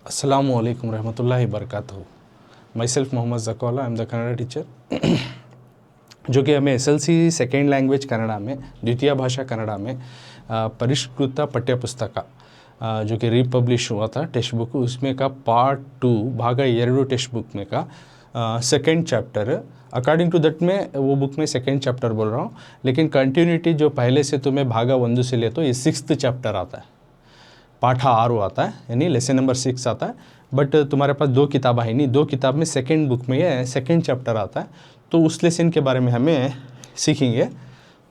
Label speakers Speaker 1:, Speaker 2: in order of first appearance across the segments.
Speaker 1: Assalamu alaikum रहमतुल्लाहि बरकातहू। Myself Mohammad Zakaulla, I am the Kannada teacher, जो कि हमें SLC सेकेंड लैंग्वेज कन्नड़ा में, द्वितीय भाषा कन्नड़ा में परिष्कृत पाठ्यपुस्तक जो कि रिपब्लिश हुआ था टेक्स्ट बुक, उसमें का पार्ट 2 भाग 2 टेक्स्ट बुक में का second chapter. According to that में वो बुक में सेकेंड चैप्टर बोल रहा हूँ, लेकिन कंटिन्यूटी जो पहले से तुम्हें भाग 1 से ले तो ये 6th चैप्टर आता है, पाठ 6 आता है, यानी लेसन नंबर 6 आता है। बट तुम्हारे पास 2 किताबें है नहीं, 2 किताब में सेकेंड बुक में ये सेकेंड चैप्टर आता है, तो उस लेसन के बारे में हमें सीखेंगे।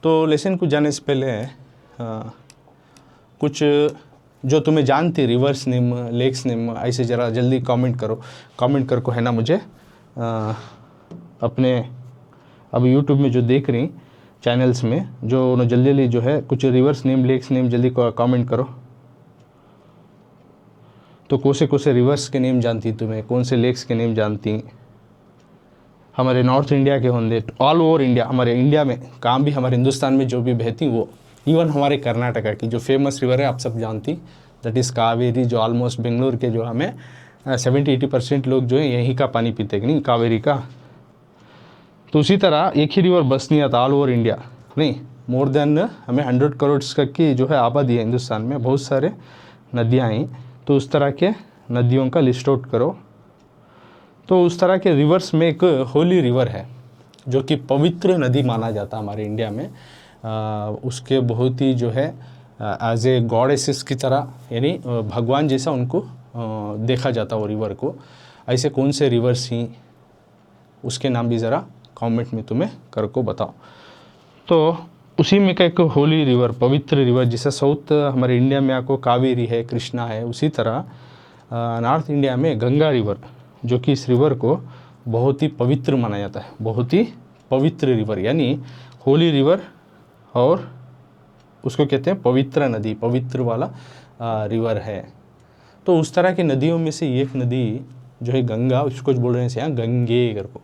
Speaker 1: तो लेसन को जाने से पहले कुछ जो तुम्हें जानती रिवर्स नेम, लेक्स नेम, ऐसे ज़रा जल्दी कमेंट करो है ना मुझे अपने अब यूट्यूब में जो देख रही चैनल्स में, जो जल्दी जो है कुछ रिवर्स नेम, लेक्स नेम जल्दी कमेंट करो। तो कौन से रिवर्स के नेम जानती तुम्हें, कौन से लेक्स के नेम जानती? हमारे नॉर्थ इंडिया के होंगे, ऑल ओवर इंडिया, हमारे इंडिया में कहाँ भी, हमारे हिंदुस्तान में जो भी बहती वो, इवन हमारे कर्नाटका की जो फेमस रिवर है आप सब जानती, दैट इज़ कावेरी, जो ऑलमोस्ट बेंगलोर के जो हमें 70-80% लोग जो है यहीं का पानी पीते हैं, नहीं कावेरी का। तो उसी तरह एक ही रिवर बस नहीं आता ऑल ओवर इंडिया, नहीं, मोर देन हमें 100 करोड़ की जो है आबादी है हिंदुस्तान में, बहुत सारे नदियाँ हैं। तो उस तरह के नदियों का लिस्ट आउट करो। तो उस तरह के रिवर्स में एक होली रिवर है जो कि पवित्र नदी माना जाता है हमारे इंडिया में। उसके बहुत ही जो है एज ए गॉडेसेस की तरह, यानी भगवान जैसा उनको देखा जाता वो रिवर को। ऐसे कौन से रिवर्स ही, उसके नाम भी ज़रा कमेंट में तुम्हें कर को बताओ। तो उसी में का एक होली रिवर, पवित्र रिवर, जैसे साउथ हमारे इंडिया में आपको कावेरी है, कृष्णा है, उसी तरह नॉर्थ इंडिया में गंगा रिवर, जो कि इस रिवर को बहुत ही पवित्र माना जाता है, बहुत ही पवित्र रिवर, यानी होली रिवर, और उसको कहते हैं पवित्र नदी, पवित्र वाला रिवर है। तो उस तरह की नदियों में से एक नदी जो है गंगा, उसको बोल रहे हैं यहाँ गंगे कर को,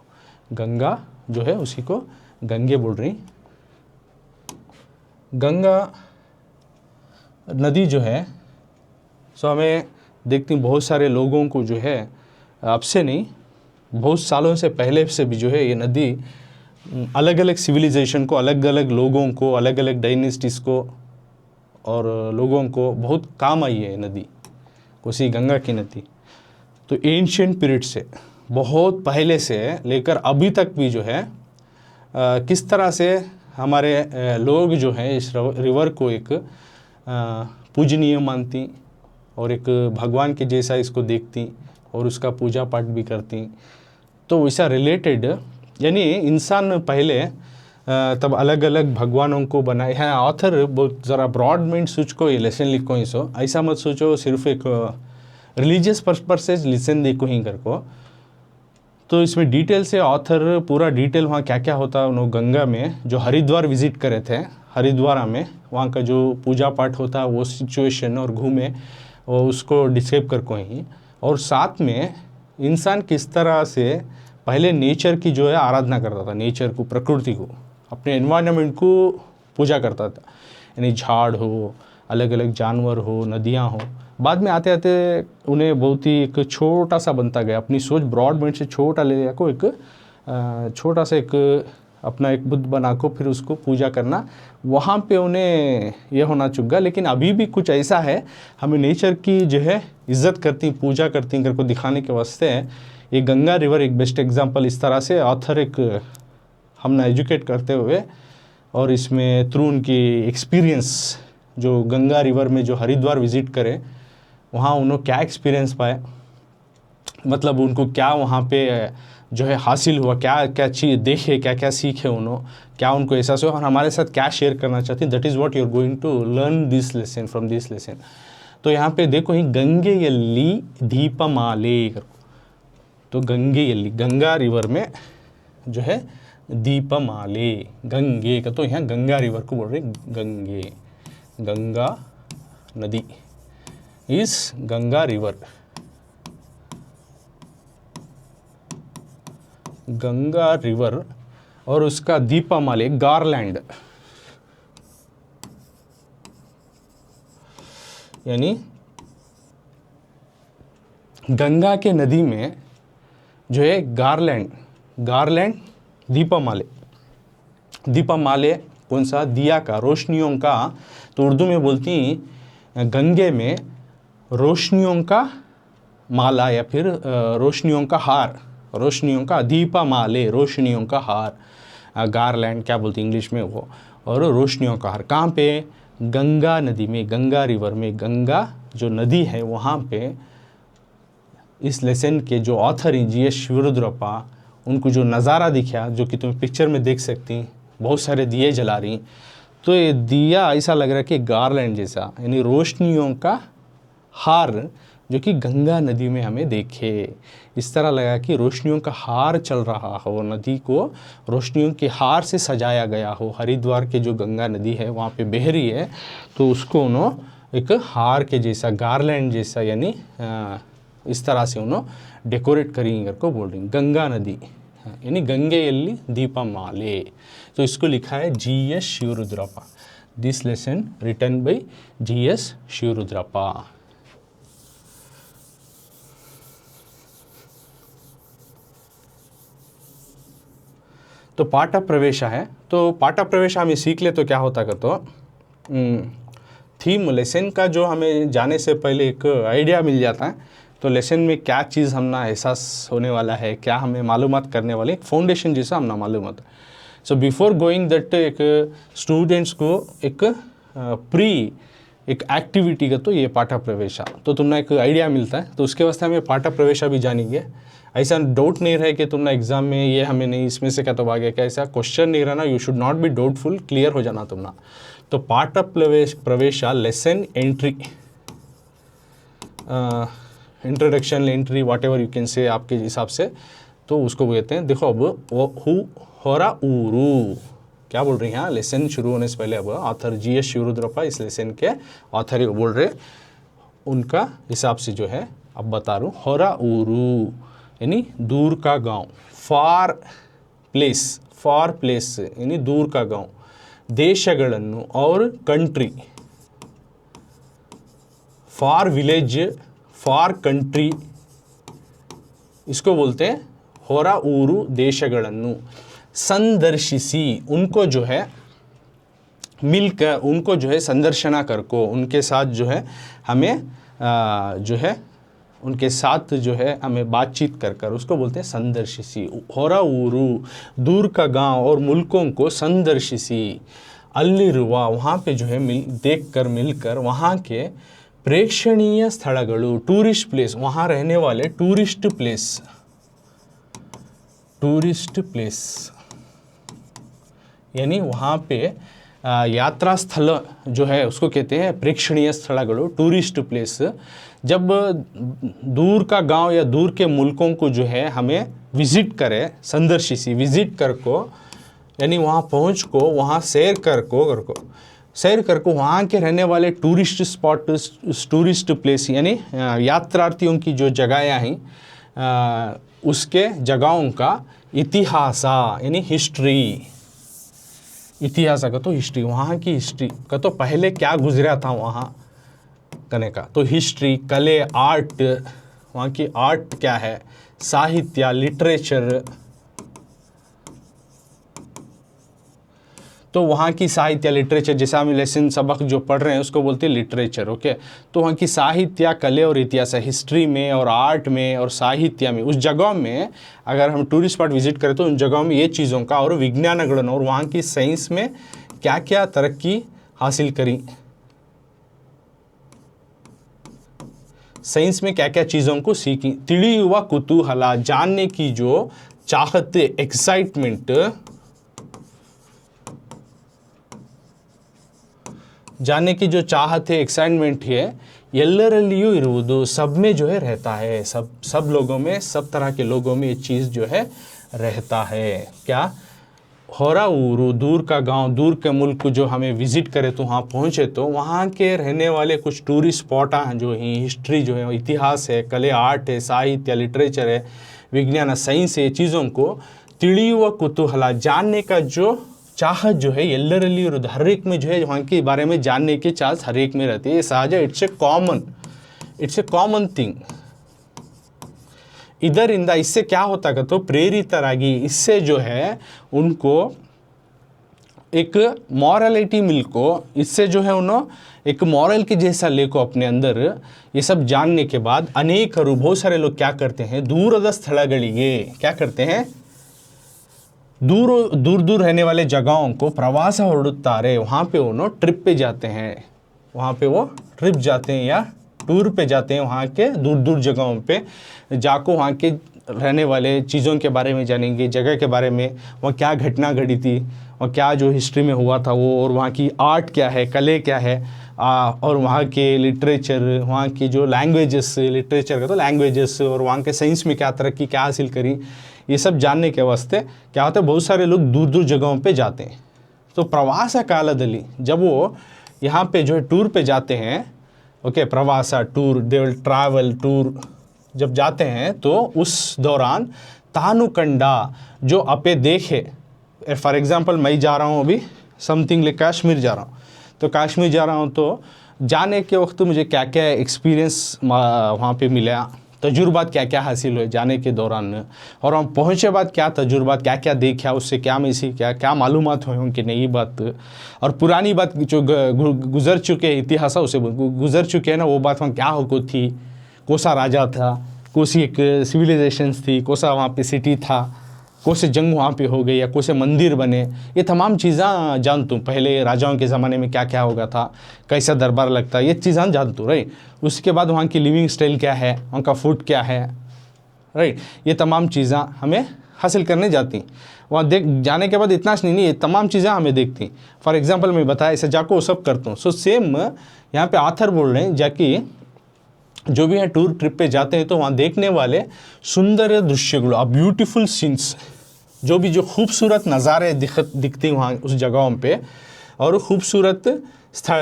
Speaker 1: गंगा जो है उसी को गंगे बोल रही। गंगा नदी जो है सो हमें देखती, बहुत सारे लोगों को जो है, अब से नहीं बहुत सालों से पहले से भी जो है ये नदी अलग अलग सिविलाइजेशन को, अलग अलग लोगों को, अलग अलग डायनेस्टीज़ को और लोगों को बहुत काम आई है नदी, उसी गंगा की नदी। तो एंशिएंट पीरियड से, बहुत पहले से लेकर अभी तक भी जो है किस तरह से हमारे लोग जो हैं इस रिवर को एक पूजनीय मानती और एक भगवान के जैसा इसको देखती और उसका पूजा पाठ भी करती। तो वैसा रिलेटेड, यानी इंसान पहले तब अलग अलग भगवानों को बनाए हैं। ऑथर बहुत ज़रा ब्रॉड माइंड सोच को ये लेसन लिखो ही, सो ऐसा मत सोचो सिर्फ एक रिलीजियस पर्पस से लेसन देखो ही कर को। तो इसमें डिटेल से ऑथर पूरा डिटेल वहाँ क्या क्या होता है, उन्होंने गंगा में जो हरिद्वार विज़िट करे थे, हरिद्वार में वहाँ का जो पूजा पाठ होता है वो सिचुएशन और घूमे और उसको डिस्क्राइब कर को ही, और साथ में इंसान किस तरह से पहले नेचर की जो है आराधना करता था, नेचर को, प्रकृति को, अपने एनवायरनमेंट को पूजा करता था, यानी झाड़ हो, अलग अलग जानवर हो, नदियाँ हो। बाद में आते आते उन्हें बहुत ही एक छोटा सा बनता गया, अपनी सोच ब्रॉड माइंड से छोटा ले लिया को, एक छोटा सा एक अपना एक बुद्ध बना को फिर उसको पूजा करना, वहाँ पे उन्हें यह होना चुका। लेकिन अभी भी कुछ ऐसा है, हमें नेचर की जो है इज्जत करती, पूजा करती कर को दिखाने के वास्ते ये गंगा रिवर एक बेस्ट एग्जांपल। इस तरह से ऑथर एक हमने एजुकेट करते हुए और इसमें थ्रू उनकी एक्सपीरियंस, जो गंगा रिवर में जो हरिद्वार विज़िट करें, वहाँ उन्होंने क्या एक्सपीरियंस पाए, मतलब उनको क्या वहाँ पे जो है हासिल हुआ, क्या क्या चीज़ देखे, क्या क्या सीखे उन्होंने, क्या उनको एहसास हुआ और हमारे साथ क्या शेयर करना चाहते हैं। That is what you are going to learn this lesson from this lesson. तो यहाँ पे देखो ही गंगे यल्ली दीपमाले, तो गंगे यल्ली, गंगा रिवर में जो है दीपमाले, गंगे का, तो यहाँ गंगा रिवर को बोल रहे गंगे, गंगा नदी, इस गंगा रिवर, गंगा रिवर और उसका दीपमाले गारलैंड, यानी गंगा के नदी में जो है गारलैंड दीपमाले कौन सा, दिया का, रोशनियों का। तो उर्दू में बोलती गंगे में रोशनियों का माला या फिर रोशनियों का हार, रोशनियों का दीपमाले, रोशनियों का हार, गारलैंड क्या बोलती इंग्लिश में वो, और रोशनियों का हार कहाँ पे, गंगा नदी में, गंगा रिवर में, गंगा जो नदी है वहाँ पे। इस लेसन के जो ऑथर हैं जी एस शिवरुद्रप्पा, उनको जो नज़ारा दिखा, जो कि तुम पिक्चर में देख सकती, बहुत सारे दिए जला रही, तो ये दिया ऐसा लग रहा है कि गारलैंड जैसा, यानी रोशनियों का हार जो कि गंगा नदी में हमें देखे। इस तरह लगा कि रोशनियों का हार चल रहा हो, नदी को रोशनियों के हार से सजाया गया हो। हरिद्वार के जो गंगा नदी है वहाँ पे बह रही है, तो उसको उन्होंने एक हार के जैसा, गारलैंड जैसा, यानी इस तरह से उन्होंने डेकोरेट करी को बोल रही गंगा नदी, यानी गंगेयल्ली दीपमाले। तो इसको लिखा है G S Shivarudrappa. This lesson written by G S Shivarudrappa. तो पाठ प्रवेशा है, तो पाठ प्रवेशा हमें सीख ले तो क्या होता है, तो थीम लेसन का जो हमें जाने से पहले एक आइडिया मिल जाता है। तो लेसन में क्या चीज़ हमना एहसास होने वाला है, क्या हमें मालूमात करने वाले, एक फाउंडेशन जैसा हमना मालूमात। सो बिफोर गोइंग दैट एक स्टूडेंट्स को एक एक एक्टिविटी का तो ये पाठा प्रवेशा, तो तुमने एक आइडिया मिलता है। तो उसके वास्ते हमें पाठा प्रवेशा भी जानेंगे। ऐसा डाउट नहीं रहे कि तुमने एग्जाम में ये हमें नहीं, इसमें से क्या तो आ गया क्या, ऐसा क्वेश्चन नहीं रहना। You should not be doubtful, clear हो जाना तुमना। तो पाठा प्रवेशा lesson entry, introduction entry, whatever you can say आपके हिसाब से, तो उसको कहते हैं। देखो अब होरा ऊरू क्या बोल रही हैं, लेसन शुरू होने से पहले अब ऑथर जी एस शिवरुद्रप्पा इस लेसन के ऑथर ही बोल रहे, उनका हिसाब से जो है अब बता रहा हूँ। होरा ऊरू यानी दूर का गांव, फार प्लेस यानी दूर का गांव। देशगळन्नु और कंट्री, फार विलेज, फार कंट्री, इसको बोलते हैं होरा ऊरू देशगळन्नु। संदर्शिसी उनको जो है मिलकर, उनको जो है संदर्शना कर को, उनके साथ जो है हमें जो है उनके साथ जो है हमें बातचीत कर कर, उसको बोलते हैं संदर्शिसी। होरा ऊरू दूर का गांव और मुल्कों को संदर्शिसी। अल्लिरुवा वहाँ पे जो है देखकर मिलकर वहाँ के प्रेक्षणीय स्थलगळु, टूरिस्ट प्लेस, वहाँ रहने वाले टूरिस्ट प्लेस यानी वहाँ पे यात्रा स्थल जो है उसको कहते हैं प्रेक्षणीय स्थलगळु, टूरिस्ट प्लेस। जब दूर का गांव या दूर के मुल्कों को जो है हमें विजिट करे, संदर्शिसी विजिट कर को, यानी वहाँ पहुँच को, वहाँ सैर कर को वहाँ के रहने वाले टूरिस्ट स्पॉट, टूरिस्ट प्लेस यानी यात्रार्थियों की जो जगहें हैं उसके जगहों का इतिहासा यानी हिस्ट्री, इतिहास का तो हिस्ट्री, वहाँ की हिस्ट्री का तो पहले क्या गुजरा था वहाँ करने का, तो हिस्ट्री, कले, आर्ट, वहाँ की आर्ट क्या है, साहित्य, लिटरेचर, तो वहाँ की साहित्य लिटरेचर, जैसा हम लेसन सबक जो पढ़ रहे हैं उसको बोलते हैं लिटरेचर, ओके। तो वहाँ की साहित्य, कले और इतिहास, हिस्ट्री में और आर्ट में और साहित्य में, उस जगह में अगर हम टूरिस्ट स्पॉट विजिट करें तो उन जगहों में ये चीज़ों का, और विज्ञानगणन और वहाँ की साइंस में क्या क्या तरक्की हासिल करी, साइंस में क्या क्या चीज़ों को सीखी। तिड़ी हुआ कुतूहला, जानने की जो चाहत, एक्साइटमेंट, जानने की जो चाहत है, एक्साइटमेंट है, एल्लरलियू इरुवुदु, सब में जो है रहता है, सब लोगों में, सब तरह के लोगों में ये चीज़ जो है रहता है। क्या, होरा ऊरू दूर का गांव, दूर के मुल्क जो हमें विजिट करे तो वहाँ पहुँचे तो वहाँ के रहने वाले कुछ टूरिस्ट स्पॉट हैं जो ही हिस्ट्री जो है, इतिहास है, कले, आर्ट है, साहित्य, लिटरेचर है, विज्ञान, साइंस है, चीज़ों को तिड़ी व कुतूहला, जानने का जो चाहत जो है, एल्लरली हर एक में जो है वहाँ के बारे में जानने की चाहत हर एक में रहती है। ये सहज है, इट्स ए कॉमन थिंग, ಇದರಿಂದ इससे क्या होता है तो प्रेरितरागी इससे जो है उनको एक मॉरलिटी मिलको, इससे जो है उन्होंने एक मॉरल के जैसा लेको अपने अंदर। ये सब जानने के बाद अनेकರು बहुत सारे लोग क्या करते हैं, दूರದ ಸ್ಥಳಗಳಿಗೆ क्या करते हैं, दूर दूर रहने वाले जगहों को प्रवास ಹೊರಡುತ್ತಾರೆ। वहाँ पे उन्होंने ट्रिप पे जाते हैं, वहाँ पे वो ट्रिप जाते हैं या टूर पे जाते हैं। वहाँ के दूर दूर जगहों पे जाको वहाँ के रहने वाले चीज़ों के बारे में जानेंगे, जगह के बारे में, वहाँ क्या घटना घटी थी और क्या जो हिस्ट्री में हुआ था वो, और वहाँ की आर्ट क्या है, कले क्या है, और वहाँ के लिटरेचर, वहाँ की जो लैंग्वेजेस, लिटरेचर का तो लैंग्वेजेस, और वहाँ के साइंस में क्या तरक्की क्या हासिल करी, ये सब जानने के वास्ते क्या होता है बहुत सारे लोग दूर दूर जगहों पे जाते हैं। तो प्रवास कालदली जब वो यहाँ पे जो है टूर पे जाते हैं, ओके, प्रवास tour, they will travel tour, जब जाते हैं तो उस दौरान तानुकंडा जो अपे देखे, फॉर एग्ज़ाम्पल मैं जा रहा हूँ अभी समथिंग लाइक कश्मीर जा रहा हूँ, तो कश्मीर जा रहा हूँ तो जाने के वक्त मुझे क्या क्या एक्सपीरियंस वहाँ पे मिला, तजुर्बात क्या क्या हासिल हुए जाने के दौरान, और हम पहुँचे बाद क्या तजुर्बात क्या क्या देखा, उससे क्या मैं सीखा, क्या मालूमात हुए कि नई बात, और पुरानी बात जो गुजर चुके इतिहास उसे गुजर चुके हैं ना, वो बात वहाँ क्या हो थी, कोसा राजा था, कोसी एक सिविलाइजेशंस थी, कोसा वहाँ पे सिटी था, कोसे जंग वहाँ पे हो गई या कोसे मंदिर बने, ये तमाम चीज़ें जानतूँ। पहले राजाओं के ज़माने में क्या क्या होगा था, कैसा दरबार लगता है, ये चीज़ें जानतूँ, राइट। उसके बाद वहाँ की लिविंग स्टाइल क्या है, वहाँ का फूड क्या है, राइट, ये तमाम चीज़ें हमें हासिल करने जाती। वहाँ देख जाने के बाद इतना नहीं, ये तमाम चीज़ें हमें देखती। फॉर एग्ज़ाम्पल मैं बताया ऐसे जाको वो सब करता हूँ। सो सेम यहाँ पे आथर बोल रहे हैं जाकि जो भी है टूर ट्रिप पे जाते हैं तो वहाँ देखने वाले सुंदर दृश्यಗಳು, ब्यूटीफुल सीन्स, जो भी जो खूबसूरत नज़ारे दिखती वहाँ उस जगहों पे, और खूबसूरत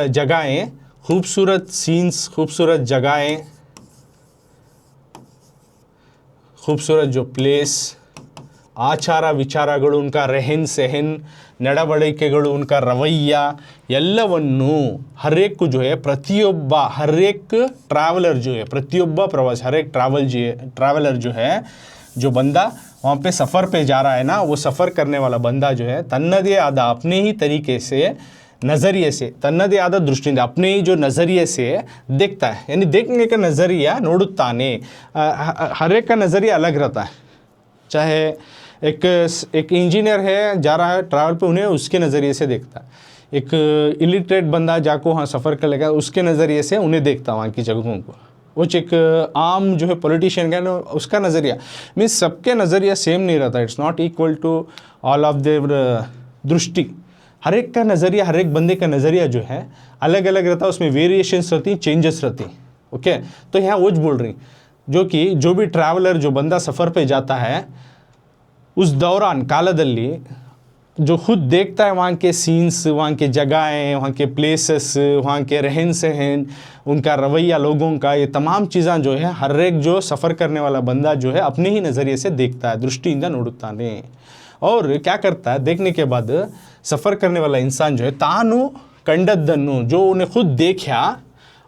Speaker 1: जगहें, खूबसूरत सीन्स, खूबसूरत जगहें, खूबसूरत जो प्लेस, ಆಚಾರ ವಿಚಾರಗಳು, उनका रहन सहन, ನಡವಳಿಕೆಗಳು, उनका रवैया, ಎಲ್ಲವನ್ನು हरेक जो है प्रतियोब्बा, हरेक ट्रैवलर जो है, प्रतियोब्बा प्रवास, हरेक ट्रैवलर जो है, जो बंदा वहाँ पे सफ़र पे जा रहा है ना, वो सफ़र करने वाला बंदा जो है तन्नदे आदा अपने ही तरीके से, नज़रिए से, तन्नदे आदा दृष्टिंद अपने ही जो नज़रिए से देखता है, यानी देखने का नज़रिया नोडुत्ताने, हर एक का नज़रिया अलग रहता है। चाहे एक इंजीनियर है जा रहा है ट्रैवल पे, उन्हें उसके नज़रिए से देखता है। एक इलिटरेट बंदा जाको वहाँ सफ़र कर लेगा, उसके नज़रिए से उन्हें देखता वहाँ की जगहों को। वो एक आम जो है पॉलिटिशियन का ना, उसका नज़रिया मीन्स सबके नज़रिया सेम नहीं रहता। It's not equal to all of their दृष्टि। हर एक का नज़रिया, हर एक बंदे का नज़रिया जो है अलग अलग रहता है, उसमें वेरिएशंस रहती, चेंजेस रहती। ओके, तो यहाँ वो बोल रही जो कि जो भी ट्रैवलर, जो बंदा सफ़र पे जाता है, उस दौरान कालदल्ली जो खुद देखता है वहाँ के सीन्स, वहाँ के जगहें, वहाँ के प्लेसेस, वहाँ के रहन सहन, उनका रवैया लोगों का, ये तमाम चीज़ें जो है हर एक जो सफ़र करने वाला बंदा जो है अपने ही नज़रिए से देखता है, दृष्टिंदा नोडुत्ताने। और क्या करता है, देखने के बाद सफ़र करने वाला इंसान जो है तानु कंडद्दन्नु, जो उन्हें खुद देखा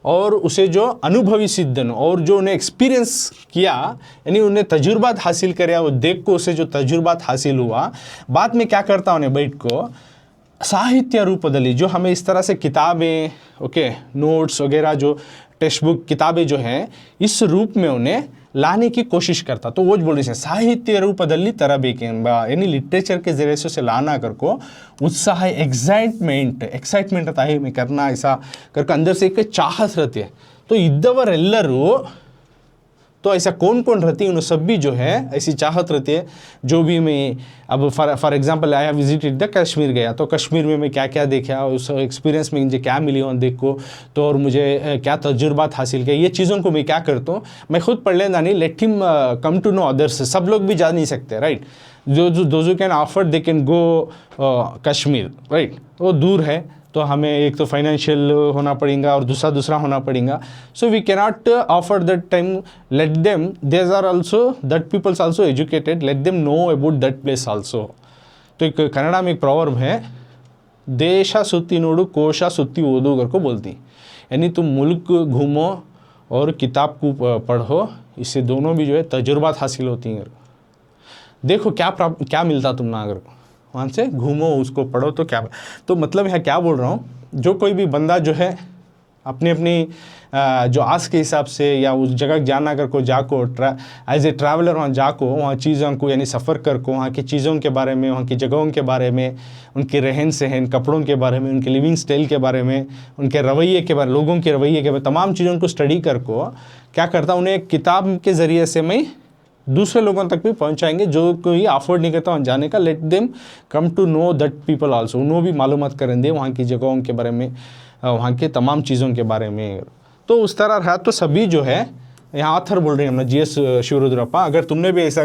Speaker 1: और उसे जो अनुभवी सिद्धन, और जो उन्हें एक्सपीरियंस किया, यानी उन्हें तजुर्बात हासिल करे, वो देख को उसे जो तजुर्बात हासिल हुआ, बाद में क्या करता उन्हें बैठ को साहित्य रूपदली, जो हमें इस तरह से किताबें, ओके, नोट्स वगैरह, जो टेक्स्ट बुक किताबें जो हैं, इस रूप में उन्हें लाने की कोशिश करता। तो वो बोल रही है साहित्य रूपदली तरबेकेंबा, यानी लिटरेचर के जरिए से लाना कर को उत्साह, एक्साइटमेंट रहता है में करना, ऐसा करके अंदर से एक चाहत रहती है। तो इद्दवरेल्लरू, तो ऐसा कौन कौन रहती है, उन सब भी जो है ऐसी चाहत रहती है। जो भी मैं अब for example I have visited the Kashmir गया, तो कश्मीर में मैं क्या क्या देखा, उस एक्सपीरियंस में मुझे क्या मिली वहाँ देख को, तो और मुझे क्या तजुर्बात हासिल किया, ये चीज़ों को मैं क्या करता हूँ, मैं खुद पढ़ लेना नहीं, let him come to know others. सब लोग भी जा नहीं सकते, राइट। जो can offer they can go Kashmir, right. वो दूर है, तो हमें एक तो फाइनेंशियल होना पड़ेगा और दूसरा होना पड़ेगा। So we cannot offer that time, let them, there are also that peoples also educated, let them know about that place also. तो एक कन्नड़ा में एक प्रॉवर्ब है, देशा सुत्ती नोडु कोशा सुत्ती ओदो कर को बोलती, यानी तुम मुल्क घूमो और किताब को पढ़ो, इससे दोनों भी जो है तजुर्बात हासिल होती हैं। देखो क्या मिलता तुम ना अगर वहाँ से घूमो, उसको पढ़ो तो क्या। तो मतलब यहाँ क्या बोल रहा हूँ, जो कोई भी बंदा जो है अपनी अपनी जो आस के हिसाब से या उस जगह जाना अगर को जाको एज ए ट्रैवलर वहाँ जाको, वहाँ चीज़ों को यानी सफ़र कर को वहाँ की चीज़ों के बारे में, वहाँ की जगहों के बारे में, उनके रहन सहन, कपड़ों के बारे में, उनके लिविंग स्टाइल के बारे में, उनके रवैये के बारे, लोगों के रवैये के बारे, तमाम चीज़ों को स्टडी कर को क्या करता, उन्हें एक किताब के ज़रिए से मैं दूसरे लोगों तक भी पहुंचाएंगे जो कोई अफोर्ड नहीं करता वहाँ जाने का। Let them come to know that people also, उन्होंने भी मालूमात करेंगे वहाँ की जगहों के बारे में, वहाँ के तमाम चीज़ों के बारे में। तो उस तरह रहा। तो सभी जो है यहाँ ऑथर बोल रहे हैं अपना GS शिवरुद्रप्पा। अगर तुमने भी ऐसा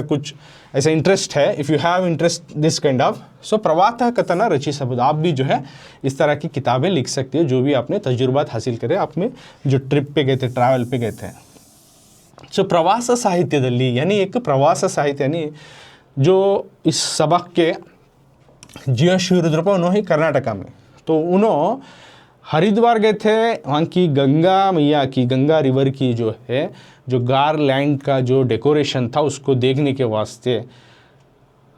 Speaker 1: इंटरेस्ट है, if you have interest this kind of, so प्रवातः कथन रचि शब्द, आप भी जो है इस तरह की किताबें लिख सकते हो जो भी आपने तजुर्बात हासिल करे, आपने जो ट्रिप पे गए थे, ट्रैवल पे गए थे। सो प्रवास साहित्यದಲ್ಲಿ यानी एक प्रवास साहित्य यानी जो इस सबक के GS शिवरुद्रप्पा उन्होंने ही कर्नाटका में, तो उन्होंने हरिद्वार गए थे, वहाँ की गंगा मैया की, गंगा रिवर की जो है जो गारलैंड का जो डेकोरेशन था उसको देखने के वास्ते।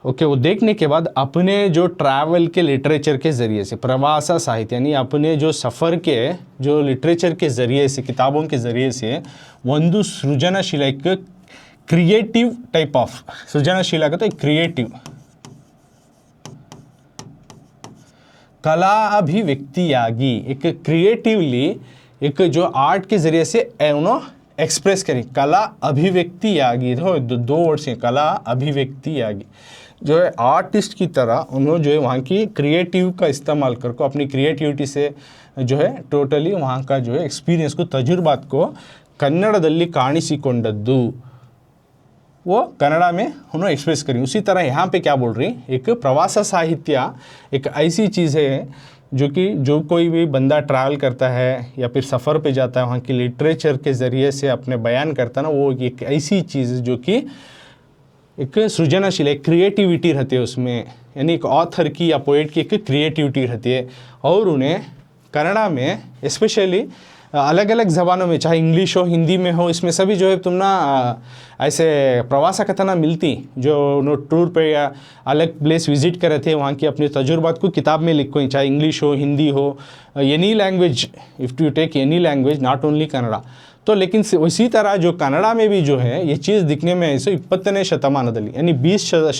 Speaker 1: ओके, वो देखने के बाद अपने जो ट्रैवल के लिटरेचर के ज़रिए से, प्रवासा साहित्य यानी अपने जो सफ़र के जो लिटरेचर के ज़रिए से, किताबों के ज़रिए से ಒಂದು सृजनशील एक क्रिएटिव टाइप ऑफ, सृजनशील का तो एक क्रिएटिव कला अभिव्यक्तियागी, एक क्रिएटिवली एक जो आर्ट के ज़रिए से उन्होंने एक्सप्रेस करी, कला अभिव्यक्तियागी। दो वर्ड्स हैं, कला अभिव्यक्तियागी, जो है आर्टिस्ट की तरह उन्होंने जो है वहाँ की क्रिएटिव का इस्तेमाल कर को, अपनी क्रिएटिविटी से जो है टोटली वहाँ का जो है एक्सपीरियंस को, तजुर्बात को कन्नड़दल्ली काणिसिकोंडद्दु, वो कन्नड़ा में उन्होंने एक्सप्रेस करी। उसी तरह यहाँ पे क्या बोल रही, एक प्रवास साहित्य एक ऐसी चीज़ है जो कोई भी बंदा ट्रैवल करता है या फिर सफ़र पे जाता है, वहाँ की लिटरेचर के ज़रिए से अपने बयान करता है ना, वो एक ऐसी चीज़ जो कि एक सृजनशील, एक क्रिएटिविटी रहती है उसमें, यानी एक ऑथर की या पोएट की एक क्रिएटिविटी रहती है। और उन्हें कन्नड़ा में स्पेशली अलग अलग ज़बानों में, चाहे इंग्लिश हो, हिंदी में हो, इसमें सभी जो है तुम ना ऐसे प्रवास कथना मिलती जो नो टूर पे या अलग प्लेस विजिट कर रहे थे, वहाँ की अपने तजुर्बात को किताब में लिखो, चाहे इंग्लिश हो, हिंदी हो, any language, if you take any language, not only Kannada. तो लेकिन उसी तरह जो कन्नड़ा में भी जो है ये चीज़ दिखने में ऐसे 20ನೇ ಶತಮಾನದಲ್ಲಿ यानी 20वीं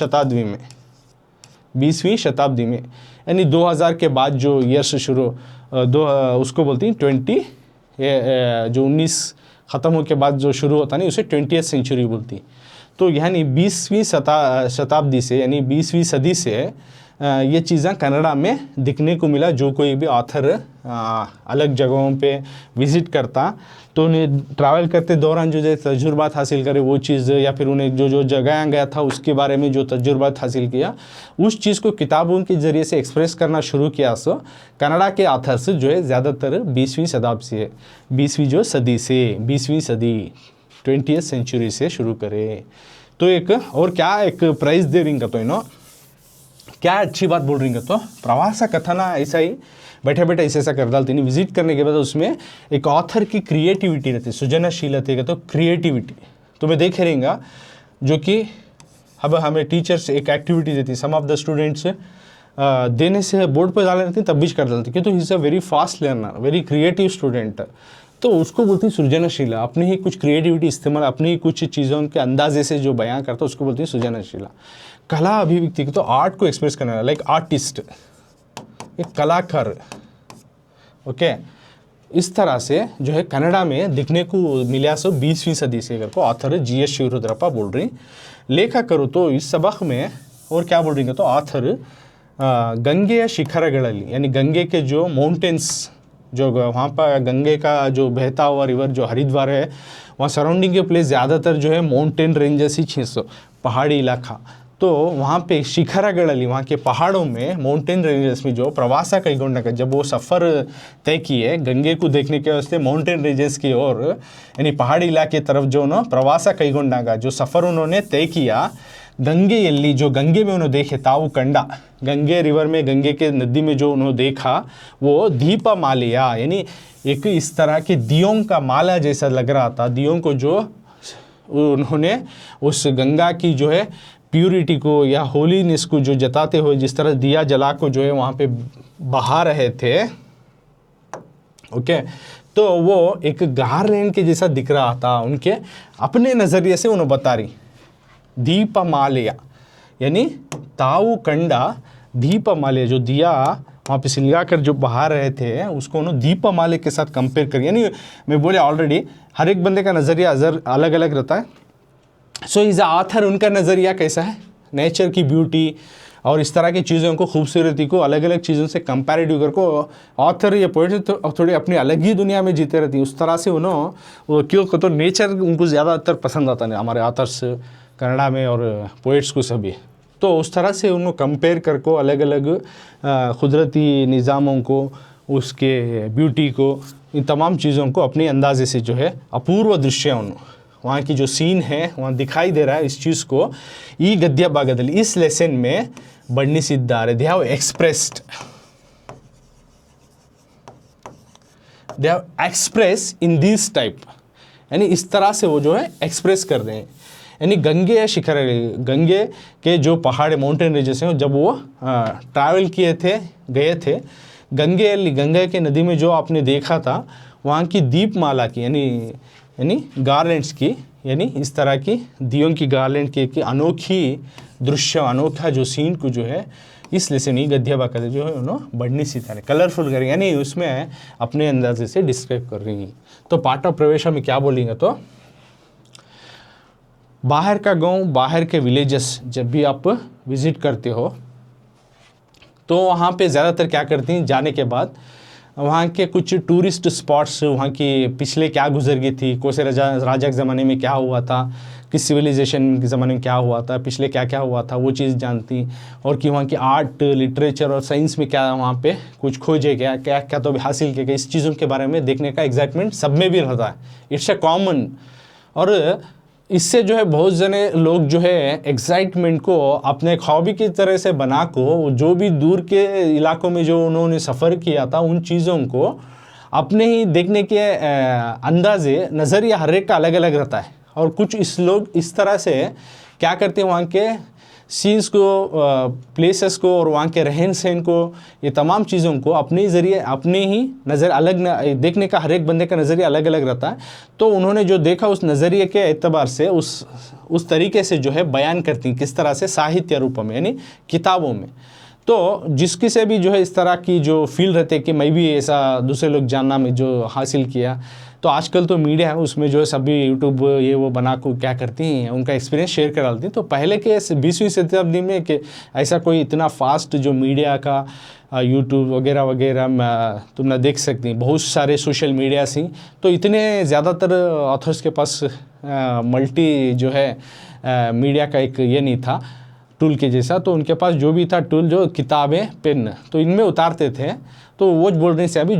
Speaker 1: शताब्दी में यानी 2000 के बाद जो ईयर्स शुरू उसको बोलती हैं 20, जो 19 ख़त्म होने के बाद जो शुरू होता नहीं उसे 20th सेंचुरी बोलती। तो यानी 20वीं शताब्दी से यानी 20वीं सदी से ये चीज़ें कन्नड़ा में दिखने को मिला। जो कोई भी ऑथर अलग जगहों पे विज़िट करता तो उन्हें ट्रैवल करते दौरान जो तजुर्बात हासिल करे वो चीज़, या फिर उन्हें जो जगह गया था उसके बारे में जो तजुर्बात हासिल किया, उस चीज़ को किताबों के ज़रिए से एक्सप्रेस करना शुरू किया। सो कन्नड़ा के ऑथर्स जो है ज़्यादातर 20वीं शताब्दी से, 20वीं सदी से, 20वीं सदी 20th सेंचुरी से शुरू करे। तो एक और क्या एक प्राइज़ दे रही तो इनो क्या अच्छी बात बोल रही तो प्रवास कथना ऐसा ही बैठे बैठे ऐसा कर डालती नहीं। विजिट करने के बाद उसमें एक ऑथर की क्रिएटिविटी रहती है, सृजनशीलता का तो क्रिएटिविटी तो मैं देख रहेंगा, जो कि अब हमें टीचर्स एक एक्टिविटी देती, सम ऑफ द स्टूडेंट्स देने से बोर्ड पर डाल रहती तब भी कर डालती कि तो he is a very fast learner, very creative student, तो उसको बोलती हैं सृजनशीला। अपनी ही कुछ क्रिएटिविटी इस्तेमाल, अपनी ही कुछ चीज़ों के अंदाजे से जो बयां करता है उसको बोलती हैं सृजनशीला। कला अभिव्यक्ति तो आर्ट को एक्सप्रेस करना, लाइक आर्टिस्ट, एक कलाकार। ओके, इस तरह से जो है कन्नड़ा में दिखने को मिला। सो 20वीं सदी से अगर को ऑथर GS शिवरुद्रप्पा बोल रही लेखा करो। तो इस सबक में और क्या बोल रही है तो ऑथर गंगे शिखरಗಳಲ್ಲಿ यानी गंगे के जो माउंटेन्स, जो वहाँ पर गंगे का जो बहता हुआ रिवर जो हरिद्वार है, वहाँ सराउंडिंग के प्लेस ज़्यादातर जो है माउंटेन रेंजेस ही 600 पहाड़ी इलाका। तो वहाँ पे शिखरಗಳಲ್ಲಿ, वहाँ के पहाड़ों में, माउंटेन रेंजेस में जो प्रवासा कईगोंड का जब वो सफ़र तय किए गंगे को देखने के वास्ते माउंटेन रेंजेस की ओर यानी पहाड़ी इलाके तरफ जो ना प्रवासा कईगोंड का जो सफ़र उन्होंने तय किया, गंगे जो गंगे में उन्होंने देखे ताऊ कंडा, गंगे रिवर में, गंगे के नदी में जो उन्होंने देखा वो दीपमालिया यानी एक इस तरह के दियों का माला जैसा लग रहा था। दियों को जो उन्होंने उस गंगा की जो है प्यूरिटी को या होलीनेस को जो जताते हुए जिस तरह दिया जला को जो है वहाँ पे बहा रहे थे, ओके, तो वो एक गार्लैंड के जैसा दिख रहा था उनके अपने नज़रिए से उन्होंने बता रही। दीपमालय यानी ताऊ कंडा दीपमालय, जो दिया वहाँ पे सिलगा कर जो बहा रहे थे उसको उन्होंने दीपमालय के साथ कंपेयर कर, यानी मैं बोले ऑलरेडी हर एक बंदे का नज़रिया अलग अलग रहता है। सो इज़ अ ऑथर, उनका नज़रिया कैसा है, नेचर की ब्यूटी और इस तरह की चीज़ों को, खूबसूरती को अलग अलग चीज़ों से कंपैरेटिव कर को ऑथर या पोइट तो थोड़ी अपनी अलग ही दुनिया में जीते रहती है। उस तरह से उन्होंने वो क्यों तो नेचर उनको ज़्यादातर पसंद आता है हमारे ऑथर्स कन्नड़ा में और पोइट्स को सभी। तो उस तरह से उनको कंपेयर कर को अलग अलग कुदरती निज़ामों को, उसके ब्यूटी को, इन तमाम चीज़ों को अपने अंदाजे से जो है अपूर्व दृश्य वहाँ की जो सीन है वहाँ दिखाई दे रहा है। इस चीज़ को ई गद्य भागदली इस लेसन में बಣ್ಣಿಸಿದ್ದಾರೆ, they have express in this type, यानी इस तरह से वो जो है एक्सप्रेस कर रहे हैं। यानी गंगे या शिखर, गंगे के जो पहाड़ माउंटेन रेंजेस हैं, जब वो ट्रैवल गए थे गंगा के नदी में जो आपने देखा था वहाँ की दीपमाला की यानी गार्लैंड्स की, यानी इस तरह की दियों की गार्लैंड की अनोखी दृश्य, अनोखा जो सीन को जो है इस लेसन ही गद्य भाग जो है उन्होंने बಣ್ಣಿಸಿದ್ದಾರೆ, कलरफुल करेंगे, यानी उसमें अपने अंदाजे से डिस्क्राइब कर रही। तो पाठ प्रवेश में क्या बोलेंगे, तो बाहर का गांव, बाहर के विलेजेस जब भी आप विज़िट करते हो तो वहाँ पे ज़्यादातर क्या करती हैं, जाने के बाद वहाँ के कुछ टूरिस्ट स्पॉट्स, वहाँ की पिछले क्या गुजर गई थी, कौन से राजा के ज़माने में क्या हुआ था, किस सिविलाइजेशन के ज़माने में क्या हुआ था, पिछले क्या क्या हुआ था, वो चीज़ जानती। और कि वहाँ की आर्ट, लिटरेचर और साइंस में क्या वहाँ पे कुछ खोजे गया, क्या क्या तो हासिल किया गया, इस चीज़ों के बारे में देखने का एक्साइटमेंट सब में भी रहता है। It's a common. और इससे जो है बहुत जने लोग जो है एक्साइटमेंट को अपने हॉबी की तरह से बना को, जो भी दूर के इलाकों में जो उन्होंने सफ़र किया था उन चीज़ों को अपने ही देखने के अंदाज़े, नज़रिया हर एक का अलग अलग रहता है। और कुछ लोग इस तरह से क्या करते हैं, वहाँ के सीन्स को, प्लेसेस को और वहाँ के रहन सहन को, ये तमाम चीज़ों को अपने ज़रिए, अपने ही नज़र अलग देखने का हर एक बंदे का नज़रिया अलग अलग रहता है। तो उन्होंने जो देखा उस नज़रिए के एतबार से उस तरीके से जो है बयान करती हैं, किस तरह से साहित्य रूप में, यानी किताबों में। तो जिसकी से भी जो है इस तरह की जो फील रहते कि मैं भी ऐसा दूसरे लोग जानना में जो हासिल किया, तो आजकल तो मीडिया है उसमें जो है सभी यूट्यूब ये वो बना को क्या करती हैं, उनका एक्सपीरियंस शेयर कर डालती हैं। तो पहले के 20वीं शताब्दी में कि ऐसा कोई इतना फास्ट जो मीडिया का यूट्यूब वगैरह वगैरह तुम देख सकती हैं, बहुत सारे सोशल मीडिया से, तो इतने ज़्यादातर ऑथर्स के पास मल्टी जो है मीडिया का एक ये नहीं था टूल के जैसा। तो उनके पास जो भी था टूल, जो किताबें, पेन, तो इनमें उतारते थे। तो वो बोल रहे हैं अभी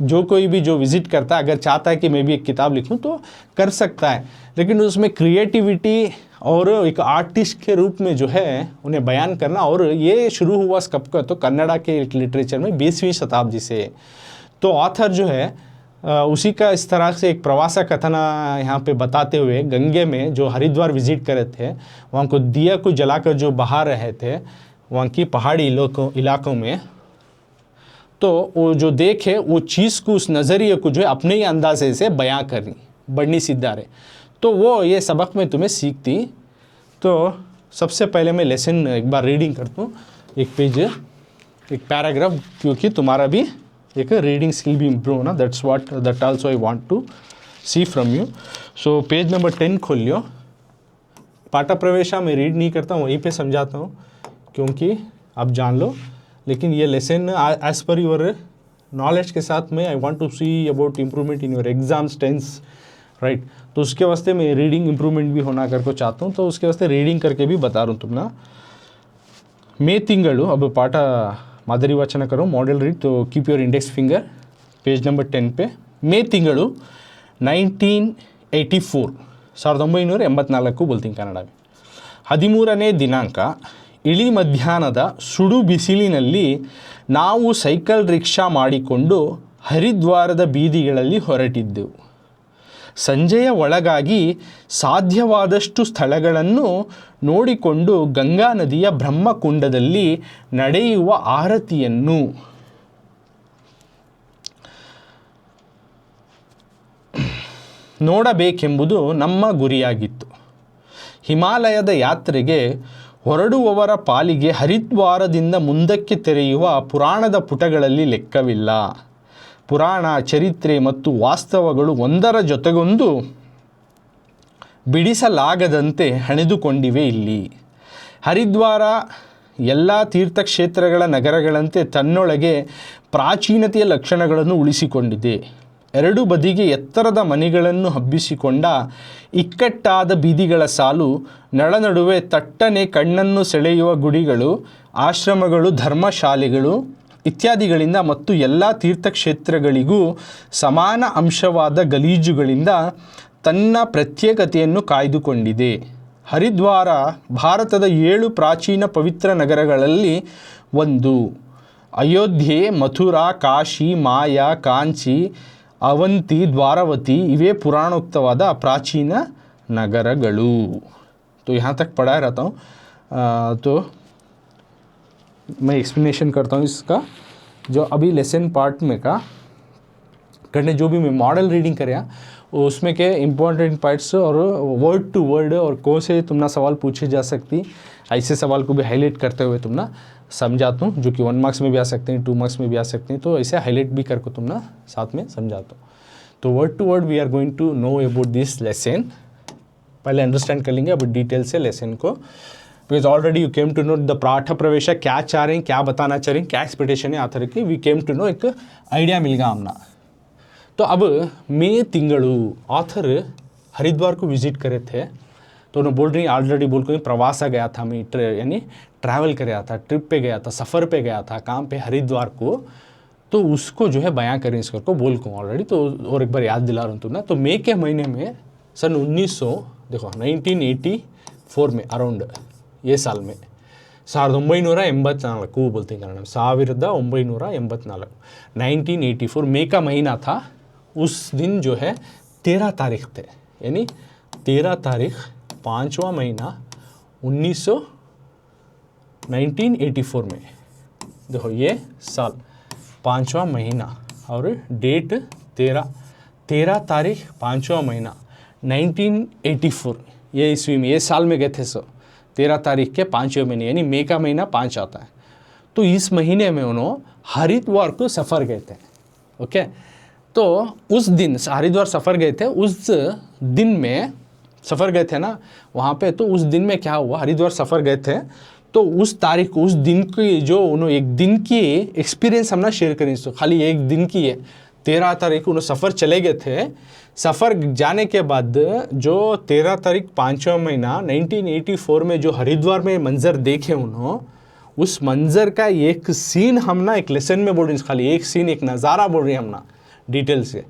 Speaker 1: जो कोई भी जो विज़िट करता है, अगर चाहता है कि मैं भी एक किताब लिखूं तो कर सकता है, लेकिन उसमें क्रिएटिविटी और एक आर्टिस्ट के रूप में जो है उन्हें बयान करना। और ये शुरू हुआ कब का, तो कन्नड़ा के लिटरेचर में 20वीं शताब्दी से। तो ऑथर जो है उसी का इस तरह से एक प्रवासा कथन यहाँ पे बताते हुए, गंगे में जो हरिद्वार विज़िट करे थे, वहाँ को दिया को जलाकर जो बहा रहे थे वहाँ की पहाड़ी इलाकों में, तो वो जो देखे वो चीज़ को, उस नज़रिए को जो है अपने ही अंदाजे से बयां करनी, बಣ್ಣಿಸಿದ್ದಾರೆ। तो वो ये सबक में तुम्हें सीखती। तो सबसे पहले मैं लेसन एक बार रीडिंग करता हूँ, एक पेज, एक पैराग्राफ, क्योंकि तुम्हारा भी एक रीडिंग स्किल भी इम्प्रूव होना, that also I want to see from you. So page number 10 खोल लियो। पाठा प्रवेशा मैं रीड नहीं करता हूँ, वहीं पे समझाता हूँ, क्योंकि आप जान लो। लेकिन ये lesson as per your knowledge के साथ में I want to see about improvement in your exams, tense, right. तो उसके वास्ते मैं रीडिंग इम्प्रूवमेंट भी होना करके चाहता हूँ, तो उसके वास्ते रीडिंग करके भी बता रहा हूँ तुम ना। मे तिंगळु, अब पाठ मादरी वचन करो, मॉडल रीड, तो keep your index finger page number 10 पे। मे तिंगळु 1984, 1984 बोलती कನ್ನಡ में। 13ನೇ ದಿನಾಂಕ ಇಳಿ ಮಧ್ಯಾಹ್ನದ ಸುಡು ಬಿಸಿಲಿನಲ್ಲಿ ನಾವು ಸೈಕಲ್ ರಿಕ್ಷಾ ಮಾಡಿಕೊಂಡು ಹರಿದ್ವಾರದ ಬೀದಿಗಳಲ್ಲಿ ಹೊರಟಿದ್ದೆವು. ಸಂಜೆಯ ಒಳಗಾಗಿ ಸಾಧ್ಯವಾದಷ್ಟು ಸ್ಥಳಗಳನ್ನು ನೋಡಿಕೊಂಡು ಗಂಗಾ ನದಿಯ ಬ್ರಹ್ಮಕುಂಡದಲ್ಲಿ ನಡೆಯುವ ಆರತಿಯನ್ನು ನೋಡಬೇಕೆಂಬುದು ನಮ್ಮ ಗುರಿಯಾಗಿತ್ತು. ಹಿಮಾಲಯದ ಯಾತ್ರೆಗೆ ಹೊರಡುವವರ ಪಾಲಿಗೆ ಹರಿದ್ವಾರದಿಂದ ಮುಂದಕ್ಕೆ ತೆರೆಯುವ ಪುರಾಣದ ಪುಟಗಳಲ್ಲಿ ಲೆಕ್ಕವಿಲ್ಲ. ಪುರಾಣ, ಚರಿತ್ರೆ ಮತ್ತು ವಾಸ್ತವಗಳು ಒಂದರ ಜೊತೆಗೊಂದು ಬಿಡಿಸಲಾಗದಂತೆ ಹಣಿದುಕೊಂಡಿವೆ ಇಲ್ಲಿ. ಹರಿದ್ವಾರ ಎಲ್ಲ ತೀರ್ಥಕ್ಷೇತ್ರಗಳ ನಗರಗಳಂತೆ ತನ್ನೊಳಗೆ ಪ್ರಾಚೀನತೆಯ ಲಕ್ಷಣಗಳನ್ನು ಉಳಿಸಿಕೊಂಡಿದೆ. ಎರಡು ಬದಿಗೆ ಎತ್ತರದ ಮನೆಗಳನ್ನು ಹಬ್ಬಿಸಿಕೊಂಡ ಇಕ್ಕಟ್ಟಾದ ಬೀದಿಗಳ ಸಾಲು, ನಡುವೆ ತಟ್ಟನೆ ಕಣ್ಣನ್ನು ಸೆಳೆಯುವ ಗುಡಿಗಳು, ಆಶ್ರಮಗಳು, ಧರ್ಮಶಾಲೆಗಳು ಇತ್ಯಾದಿಗಳಿಂದ ಮತ್ತು ಎಲ್ಲ ತೀರ್ಥಕ್ಷೇತ್ರಗಳಿಗೂ ಸಮಾನ ಅಂಶವಾದ ಗಲೀಜುಗಳಿಂದ ತನ್ನ ಪ್ರತ್ಯೇಕತೆಯನ್ನು ಕಾಯ್ದುಕೊಂಡಿದೆ. ಹರಿದ್ವಾರ ಭಾರತದ 7 ಪ್ರಾಚೀನ ಪವಿತ್ರ ನಗರಗಳಲ್ಲಿ ಒಂದು. ಅಯೋಧ್ಯೆ, ಮಥುರಾ, ಕಾಶಿ, ಮಾಯಾ, ಕಾಂಚಿ, अवंती, द्वारावती इवे पुराणोक्तवाद प्राचीन नगरगलू. तो यहाँ तक पढ़ा रहता हूँ. तो मैं एक्सप्लेनेशन करता हूँ इसका. जो अभी लेसन पार्ट में का करने जो भी मैं मॉडल रीडिंग करे उसमें के इम्पोर्टेंट पार्ट्स और वर्ड टू वर्ड और को से तुमना सवाल पूछे जा सकती. ऐसे सवाल को भी हाईलाइट करते हुए तुमना समझाता हूँ, जो कि 1 मार्क्स में भी आ सकते हैं, 2 मार्क्स में भी आ सकते हैं. तो ऐसे हाईलाइट भी करके तुम ना साथ में समझाता हूँ. तो word to word we are going to know about this lesson. पहले अंडरस्टैंड कर लेंगे अब डिटेल से लेसन को. Because already you came to know the पाठ प्रवेश क्या चाह रहे हैं, क्या बताना चाह रहे हैं, क्या एक्सपेक्टेशन है, आ तरह की वी केम टू नो एक आइडिया मिल गया हमना. तो अब मई तिंगड़ू ऑथर हरिद्वार को विजिट करे थे. तो उन्होंने बोल रही ऑलरेडी बोल को प्रवास गया था मैं, यानी ट्रैवल कर गया था, ट्रिप पे गया था, सफ़र पे गया था, काम पे हरिद्वार को. तो उसको जो है बयां करें इसको को बोल को ऑलरेडी. तो और एक बार याद दिला रहा हूँ तुम ना. तो मई के महीने में सन 1984 में अराउंड ये साल में 1984 बोलते हैं कन्नड़ 1984 1984 मई का महीना था. उस दिन जो है 13 तारीख थे, यानी 13 तारीख 5वां महीना 1984 में. देखो ये साल 5वां महीना और डेट 13 तारीख 5वां महीना 1984 ये ईस्वी में, ये साल में गए थे. 13 तारीख के 5वें महीने, यानी मई का महीना 5 आता है. तो इस महीने में उन्होंने हरिद्वार को सफ़र गए थे. ओके. तो उस दिन हरिद्वार सफ़र गए थे. उस दिन में सफ़र गए थे ना वहाँ पे. तो उस दिन में क्या हुआ, हरिद्वार सफ़र गए थे तो उस तारीख उस दिन की जो उन्होंने एक दिन की एक्सपीरियंस हम ना शेयर करें. तो खाली एक दिन की है. 13 तारीख उन्होंने सफ़र चले गए थे. सफ़र जाने के बाद जो 13 तारीख 5वां महीना 1984 में जो हरिद्वार में मंज़र देखे उन्होंने, उस मंज़र का एक सीन हम ना एक लेसन में बोल रहे हैं. खाली एक सीन, एक नज़ारा बोल रहे हैं हम ना डिटेल से.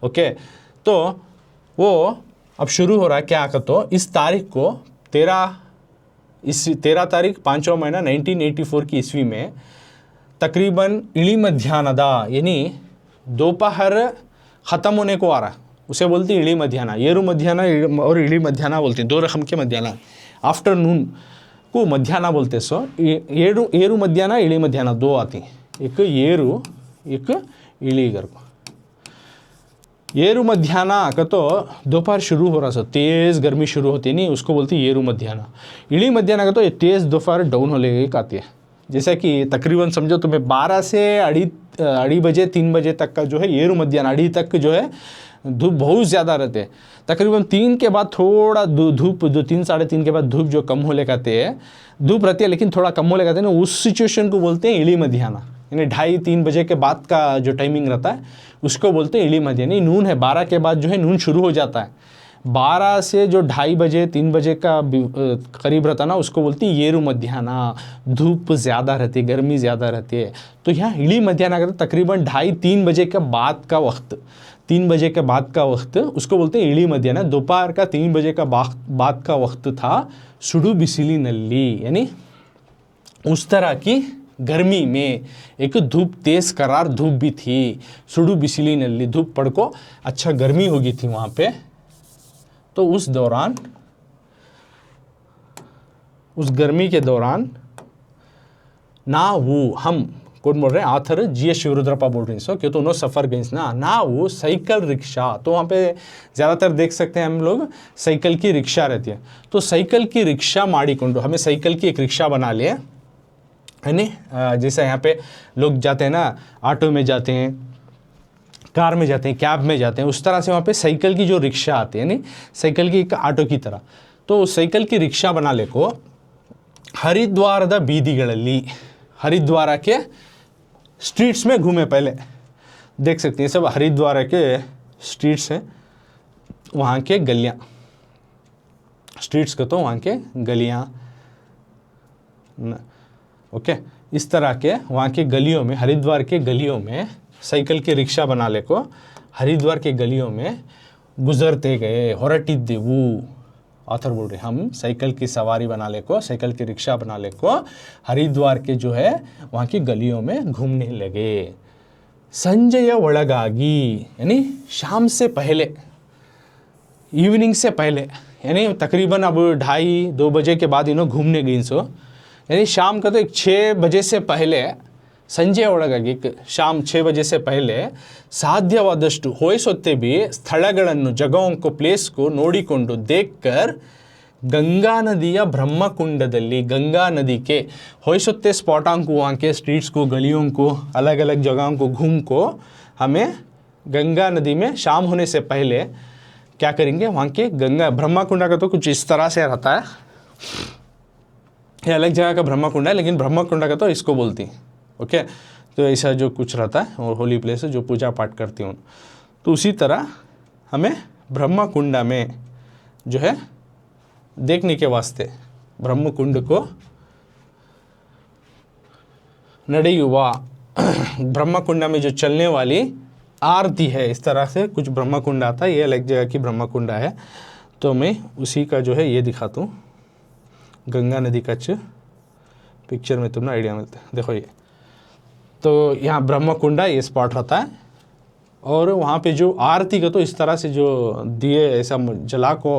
Speaker 1: ओके. तो वो अब शुरू हो रहा है क्या का. तो इस तारीख को 13 तारीख 5वां महीना 1984 की ईस्वी में तकरीबन इली मध्याह्नदा, यानी दोपहर ख़त्म होने को आ रहा, उसे बोलते हैं इली मध्याह्न. येरू मध्याह्न और इली मध्याह्न बोलते हैं, 2 रकम के मध्याह्न. आफ्टरनून को मध्याह्न बोलते हैं. सो येरू मध्याह्न, इली मध्याह्न 2 आती हैं. एक येरू, एक इली कर को. येरू मध्याह्न का तो दोपहर शुरू हो रहा, तेज़ गर्मी शुरू होती है, नहीं उसको बोलते हैं येरू मध्याह्न. इली मध्याह्न का तो ये तेज़ दोपहर डाउन होने की आती है. जैसा कि तकरीबन समझो तुम्हें 12 से अड़ी बजे 3 बजे तक का जो है येरू मध्याह्न, अड़ी तक जो है धूप बहुत ज़्यादा रहते हैं. तकरीबन 3 के बाद थोड़ा धूप, जो 3 साढ़े 3 के बाद धूप जो कम होने कहते हैं, धूप रहती है लेकिन थोड़ा कम होने कहते हैं ना, उस सिचुएशन को बोलते हैं इली मध्याह्न. यानी 2:30-3 बजे के बाद का जो टाइमिंग रहता है उसको बोलते हैं इली मध्याह्न. नून है 12 के बाद जो है नून शुरू हो जाता है. 12 से जो 2:30 बजे 3 बजे का करीब रहता है ना उसको बोलते हैं येरू मध्याह्न. धूप ज़्यादा रहती है, गर्मी ज़्यादा रहती है. तो यहाँ इली मध्याह्न का तकरीबन 2:30-3 बजे के बाद का वक्त, 3 बजे के बाद का वक्त उसको बोलते हैं इली मध्याह्न. दोपहर का 3 बजे का बाद का वक्त था सुडू बिसिली नल्ली, यानी उस तरह की गर्मी में एक धूप, तेज़ करार धूप भी थी. सुडू बिसिली नल्ली, धूप पड़ को अच्छा गर्मी होगी थी वहाँ पे. तो उस दौरान, उस गर्मी के दौरान ನಾವು हम कौन बोल रहे हैं, आथर जी एस शिवरुद्रप्पा बोल रहे हैं, सो क्यों तो उन्होंने सफ़र गई ना, ನಾವು साइकिल रिक्शा, तो वहाँ पे ज़्यादातर देख सकते हैं हम लोग साइकिल की रिक्शा रहती है, तो साइकिल की रिक्शा ಮಾಡಿಕೊಂಡು, हमें साइकिल की एक रिक्शा बना लिए है नहीं, जैसे यहाँ पे लोग जाते हैं ना, ऑटो में जाते हैं, कार में जाते हैं, कैब में जाते हैं, उस तरह से वहाँ पे साइकिल की जो रिक्शा आती है नहीं, साइकिल की एक ऑटो की तरह, तो साइकिल की रिक्शा बनाने को हरिद्वाರದ ಬೀದಿಗಳಲ್ಲಿ, हरिद्वार के स्ट्रीट्स में घूमे, पहले देख सकते हैं सब हरिद्वार के स्ट्रीट्स हैं, वहाँ के गलियाँ, स्ट्रीट्स को तो वहाँ के गलियाँ, ओके, इस तरह के वहाँ के गलियों में, हरिद्वार के गलियों में साइकिल की रिक्शा बनाने को हरिद्वार के गलियों में गुजरते गए, ಹೊರಟಿದ್ದೆವು, ऑथर बोल रहे हम साइकिल की सवारी बनाने को, साइकिल की रिक्शा बनाने को हरिद्वार के जो है वहाँ की गलियों में घूमने लगे। संजय ಒಳಗಾಗಿ, यानी शाम से पहले, इवनिंग से पहले, यानी तकरीबन अब 2:30-2 बजे के बाद इन्हों घूमने गई, सो यानी शाम का तो एक 6 बजे से पहले, ಸಂಜೆ ಒಳಗಾಗಿ शाम 6 बजे से पहले ಸಾಧ್ಯವಾದಷ್ಟು ಹೋಯಿಸುತ್ತೆ भी ಸ್ಥಳಗಳನ್ನು, जगहों को, प्लेस को ನೋಡಿಕೊಂಡು देखकर गंगा नदिया ब्रह्मकुंडದಲ್ಲಿ, गंगा नदी के होइसुत्ते स्पॉटों को, वहाँ के स्ट्रीट्स को, गलियों को, अलग अलग जगहों को घूम को हमें गंगा नदी में शाम होने से पहले क्या करेंगे, वहाँ के गंगा ब्रह्मकुंड का तो कुछ इस तरह से रहता है, ये अलग जगह का ब्रह्मकुंड है, लेकिन ब्रह्मकुंड का तो इसको बोलती हैं, ओके, तो ऐसा जो कुछ रहता है और होली प्लेस है जो पूजा पाठ करती हूँ, तो उसी तरह हमें ब्रह्मकुंड में जो है देखने के वास्ते ब्रह्मकुंड को ನಡೆಯುವ, ब्रह्मकुंड में जो चलने वाली आरती है, इस तरह से कुछ ब्रह्मकुंड आता है, ये अलग जगह की ब्रह्मकुंड है, तो मैं उसी का जो है ये दिखाता हूँ, गंगा नदी का पिक्चर में तुम्हें आइडिया मिलता है, देखो ये, तो यहाँ ब्रह्मकुंड ये स्पॉट रहता है, और वहाँ पे जो आरती का तो इस तरह से जो दिए ऐसा जला को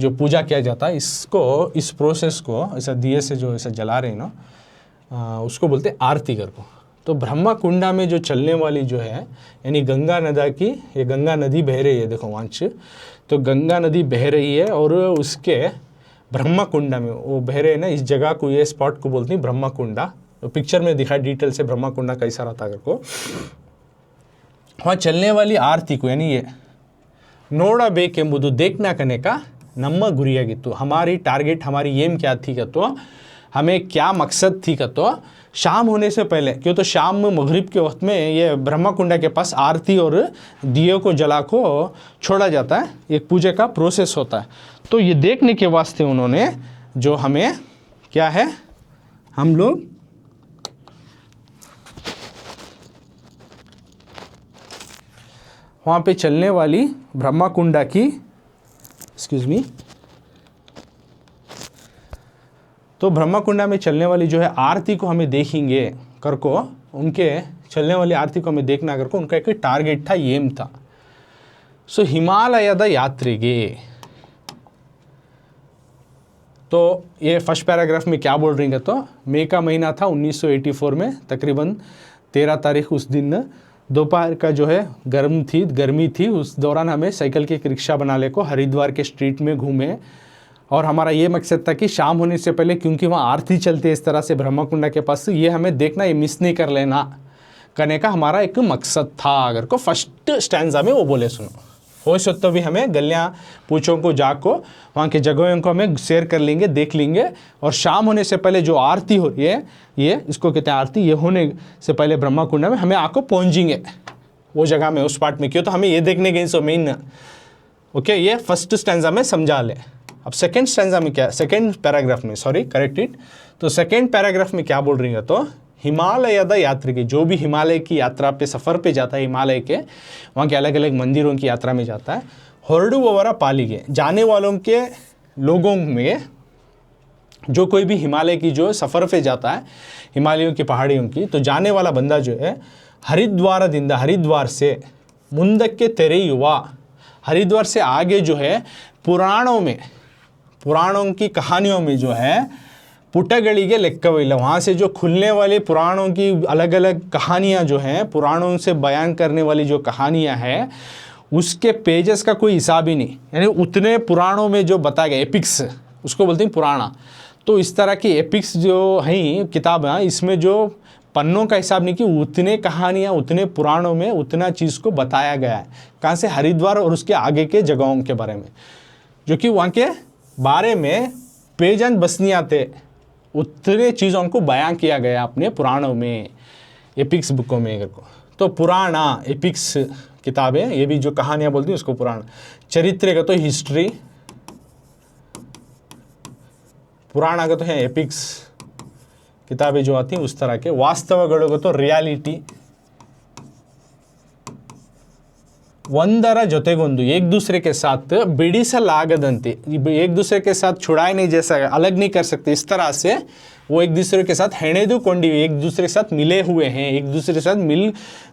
Speaker 1: जो पूजा किया जाता है, इसको, इस प्रोसेस को ऐसा दिए से जो ऐसा जला रहे हैं ना, उसको बोलते हैं आरती कर को। तो ब्रह्मकुंडा में जो चलने वाली जो है, यानी गंगा नदी की, ये गंगा नदी बह रही है, देखो वंश, तो गंगा नदी बह रही है, और उसके ब्रह्मकुंडा में वो बह रहे हैं ना, इस जगह को, ये स्पॉट को बोलते हैं ब्रह्मकुंडा, तो पिक्चर में दिखा डिटेल से ब्रह्मकुंडा कैसा रहता है को, वहाँ चलने वाली आरती को, यानी ये ನೋಡಬೇಕೆಂಬುದು, देखना करने का ನಮ್ಮ ಗುರಿಯಾಗಿತ್ತು, हमारी टारगेट, हमारी एम क्या थी का, तो हमें क्या मकसद थी का, तो शाम होने से पहले, क्यों तो शाम में मगरिब के वक्त में ये ब्रह्मकुंडा के पास आरती और दियों को जला को छोड़ा जाता है, एक पूजा का प्रोसेस होता है, तो ये देखने के वास्ते उन्होंने जो हमें क्या है, हम लोग वहाँ पे चलने वाली ब्रह्मकुंडा की, एक्सक्यूज़ मी, तो ब्रह्मकुंडा में चलने वाली जो है आरती को हमें देखेंगे कर को, उनके चलने वाली आरती को हमें देखना कर को उनका एक टारगेट था, एम था। सो हिमालयದ यात्रिगे, तो ये फर्स्ट पैराग्राफ में क्या बोल रही है, तो मई का महीना था 1984 में, तकरीबन 13 तारीख उस दिन दोपहर का जो है गर्मी थी, उस दौरान हमें साइकिल की एक रिक्शा बनाने को हरिद्वार के स्ट्रीट में घूमे, और हमारा ये मकसद था कि शाम होने से पहले, क्योंकि वहाँ आरती चलती है इस तरह से ब्रह्मकुंडा के पास, ये हमें देखना, ये मिस नहीं कर लेना करने का हमारा एक मकसद था। अगर को फर्स्ट स्टैंजा में वो बोले, सुनो हो सकता भी हमें गलियाँ पूछों को जाको वहाँ के जगहों को हमें शेयर कर लेंगे, देख लेंगे, और शाम होने से पहले जो आरती हो रही है, ये इसको कहते हैं आरती, ये होने से पहले ब्रह्मकुंड में हमें आको पहुँचेंगे वो जगह में, उस पार्ट में, क्यों तो हमें ये देखने गए, सो मेन, ओके, ये फर्स्ट स्टैंजा में समझा ले। अब सेकेंड स्टैंजा में क्या, सेकेंड पैराग्राफ में, सॉरी करेक्ट इट, तो सेकेंड पैराग्राफ में क्या बोल रही है, तो हिमालयದ यात्री, जो भी हिमालय की यात्रा पे, सफ़र पे जाता है, हिमालय के वहाँ के अलग अलग मंदिरों की यात्रा में जाता है, ಹೊರಡುವವರ पालिगे, जाने वालों के लोगों में, जो कोई भी हिमालय की जो सफ़र पे जाता है, हिमालयों की पहाड़ियों की, तो जाने वाला बंदा जो है हरिद्वार से ಮುಂದಕ್ಕೆ ತೆರೆಯುವ, हरिद्वार से आगे जो है पुराणों की कहानियों में जो है पुटगलिगे लेक्कविल्ल, वहाँ से जो खुलने वाली पुराणों की अलग अलग कहानियाँ जो हैं, पुराणों से बयान करने वाली जो कहानियाँ हैं, उसके पेजेस का कोई हिसाब ही नहीं। यानी उतने पुराणों में जो बताया गया, एपिक्स उसको बोलते हैं पुराणा। तो इस तरह की एपिक्स जो हैं किताब हैं, इसमें जो पन्नों का हिसाब नहीं कि उतने कहानियाँ उतने पुराणों में उतना चीज़ को बताया गया है। कहाँ से? हरिद्वार और उसके आगे के जगहों के बारे में, जो कि वहाँ के बारे में पेजन बसनियाँ थे, उतने चीज़ों को बयां किया गया अपने पुराणों में, एपिक्स बुकों में। तो पुराना एपिक्स किताबें, ये भी जो कहानियाँ बोलती हैं उसको पुराण। चरित्र का तो हिस्ट्री, पुराना का तो है एपिक्स किताबें जो आती हैं उस तरह के। वास्तवगळु का तो रियलिटी, ಒಂದರ ಜೊತೆಗೊಂದು, एक दूसरे के साथ बिडिಸಲಾಗದಂತೆ, एक दूसरे के साथ छुड़ाए नहीं, जैसा अलग नहीं कर सकते, इस तरह से वो एक दूसरे के साथ हेणेदुಕೊಂಡಿ, एक दूसरे के साथ मिले हुए हैं, एक दूसरे के साथ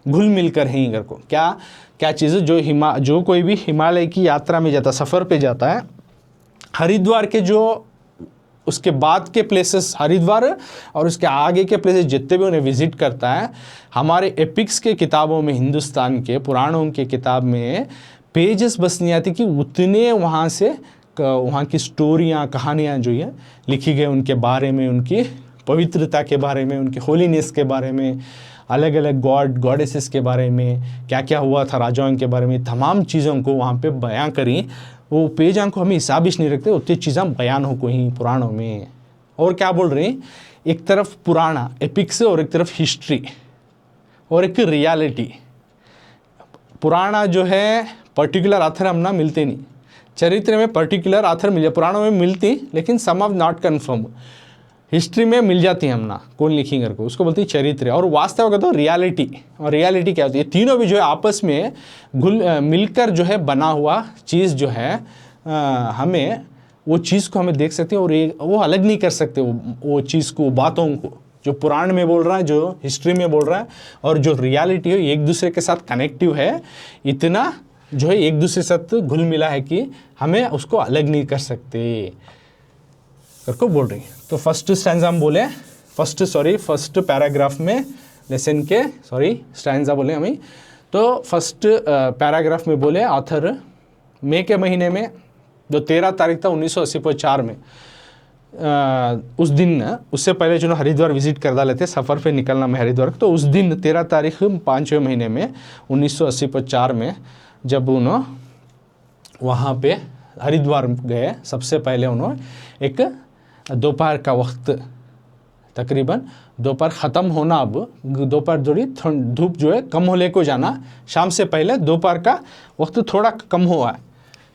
Speaker 1: घुल मिल कर हैं। इधर को क्या चीज़, जो कोई भी हिमालय की यात्रा में जाता, सफ़र पे जाता है, हरिद्वार के जो उसके बाद के प्लेसेस, हरिद्वार और उसके आगे के प्लेसेस जितने भी उन्हें विज़िट करता है, हमारे एपिक्स के किताबों में, हिंदुस्तान के पुराणों के किताब में पेजेस बस नहीं आती कि उतने वहाँ से वहाँ की स्टोरियाँ, कहानियाँ जो है लिखी गई, उनके बारे में, उनकी पवित्रता के बारे में, उनकी होलीनेस के बारे में, अलग अलग गॉडेसेस के बारे में, क्या क्या हुआ था राजाओं के बारे में, तमाम चीज़ों को वहाँ पे बयां करी। वो पेजां को हमें हिसाब ही नहीं रखते, उतनी चीज़ें बयान हो कोई पुराणों में। और क्या बोल रहे हैं, एक तरफ पुराना एपिक्स और एक तरफ हिस्ट्री और एक रियलिटी। पुराना जो है पर्टिकुलर आथर हम ना मिलते नहीं, चरित्र में पर्टिकुलर आथर मिल जाए, पुराणों में मिलती लेकिन सम ऑफ नॉट कन्फर्म, हिस्ट्री में मिल जाती है हम ना, कौन लिखेंगे को, उसको बोलती है चरित्र। और वास्तव का तो रियलिटी, और रियलिटी क्या होती है, तीनों भी जो है आपस में मिलकर जो है बना हुआ चीज़ जो है, हमें वो चीज़ को हमें देख सकते हैं और वो अलग नहीं कर सकते वो चीज़ को, बातों को, जो पुराण में बोल रहा है, जो हिस्ट्री में बोल रहा है, और जो रियलिटी है एक दूसरे के साथ कनेक्टिव है, इतना जो है एक दूसरे के साथ घुल मिला है कि हमें उसको अलग नहीं कर सकते करको बोल रही है। तो फर्स्ट स्टैंजा हम बोले, फर्स्ट पैराग्राफ में लेसन के, स्टैंजा बोले हमें। तो फर्स्ट पैराग्राफ में बोले ऑथर मई के महीने में जो 13 तारीख था 1984 में, उस दिन, उससे पहले जो हरिद्वार विजिट कर डाले थे, सफ़र पे निकलना में हरिद्वार, तो उस दिन 13 तारीख 5वें महीने में 1984 में जब उन्होंने वहाँ पे हरिद्वार गए, सबसे पहले उन्होंने एक दोपहर का वक्त, तकरीबन दोपहर ख़त्म होना, अब दोपहर थोड़ी धूप जो है कम होने को जाना, शाम से पहले दोपहर का वक्त थोड़ा कम हुआ,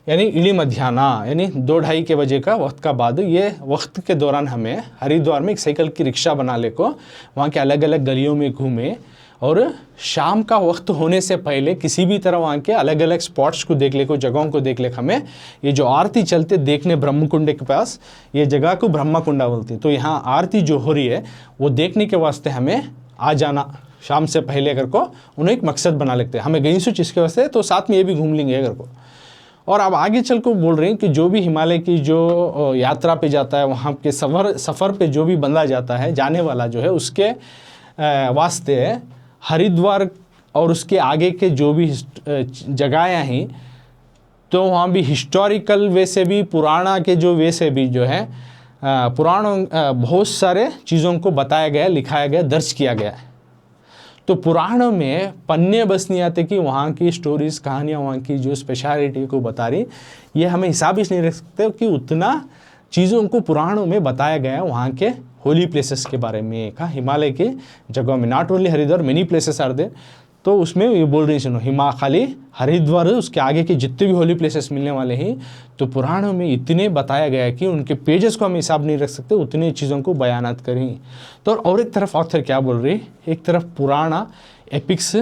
Speaker 1: यानी इली मध्याह्ना, यानी 2-2:30 के बजे का वक्त का बाद, ये वक्त के दौरान हमें हरिद्वार में एक साइकिल की रिक्शा बना ले को वहाँ के अलग अलग गलियों में घूमे, और शाम का वक्त होने से पहले किसी भी तरह वहाँ के अलग अलग स्पॉट्स को देख ले को, जगहों को देख ले। हमें ये जो आरती चलते देखने ब्रह्मकुंड के पास, ये जगह को ब्रह्मकुंडा बोलते हैं, तो यहाँ आरती जो हो रही है वो देखने के वास्ते हमें आ जाना शाम से पहले अगर को, उन्हें एक मकसद बना लेते हैं, हमें गई सो चीज़ के वास्ते, तो साथ में ये भी घूम लेंगे अगर को। और अब आगे चल को बोल रहे हैं कि जो भी हिमालय की जो यात्रा पे जाता है, वहाँ के सफ़र पे जो भी बंदा जाता है, जाने वाला जो है, उसके वास्ते हरिद्वार और उसके आगे के जो भी जगहें हैं, तो वहाँ भी हिस्टोरिकल वे से भी, पुराना के जो वे से भी जो है, पुराणों बहुत सारे चीज़ों को बताया गया, लिखाया गया, दर्ज किया गया है। तो पुराणों में पन्ने बस नहीं आते कि वहाँ की स्टोरीज़, कहानियाँ, वहाँ की जो स्पेशलिटी को बता रही, ये हमें हिसाब ही नहीं रख सकते कि उतना चीज़ों को पुराणों में बताया गया है वहाँ के होली प्लेसेस के बारे में, कहा हिमालय के जगहों में, not only Haridwar, many places are there. तो उसमें ये बोल रही सुनो, खाली हरिद्वार उसके आगे के जितने भी होली प्लेसेस मिलने वाले हैं, तो पुराणों में इतने बताया गया है कि उनके पेजेस को हम हिसाब नहीं रख सकते, उतनी चीज़ों को बयानात करें। तो और एक तरफ ऑथर क्या बोल रही, एक तरफ पुराना एपिक्स